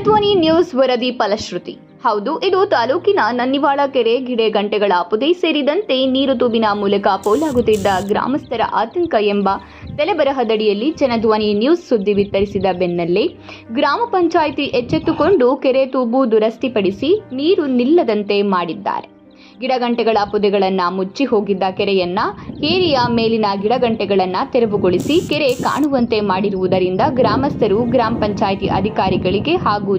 Janadhwani news ವರದಿ ಫಲಶ್ರುತಿ. ಹೌದು, ಇದು ತಾಲೂಕಿನ ನನ್ನಿವಾಳ ಕೆರೆ ಗಿಡಗಂಟೆಗಳ ಪುದೆ ಸೇರಿದಂತೆ ನೀರು ತೂಬಿನ ಮೂಲಕ ಪೋಲಾಗುತ್ತಿದ್ದ ಗ್ರಾಮಸ್ಥರ ಆತಂಕ ಎಂಬ ತಲೆಬರಹದಡಿಯಲ್ಲಿ ಜನಧ್ವನಿ ನ್ಯೂಸ್ ಸುದ್ದಿ ವಿತರಿಸಿದ ಬೆನ್ನಲ್ಲೇ ಗ್ರಾಮ ಪಂಚಾಯಿತಿ ಎಚ್ಚೆತ್ತುಕೊಂಡು ಕೆರೆ ತೂಬು ದುರಸ್ತಿಪಡಿಸಿ ನೀರು ನಿಲ್ಲದಂತೆ ಮಾಡಿದ್ದಾರೆ. ಗಿಡಗಂಟೆಗಳ ಪೊದೆಗಳನ್ನು ಮುಚ್ಚಿ ಹೋಗಿದ್ದ ಕೆರೆಯನ್ನ ಏರಿಯ ಮೇಲಿನ ಗಿಡಗಂಟೆಗಳನ್ನು ತೆರವುಗೊಳಿಸಿ ಕೆರೆ ಕಾಣುವಂತೆ ಮಾಡಿರುವುದರಿಂದ ಗ್ರಾಮಸ್ಥರು ಗ್ರಾಮ ಪಂಚಾಯಿತಿ ಅಧಿಕಾರಿಗಳಿಗೆ ಹಾಗೂ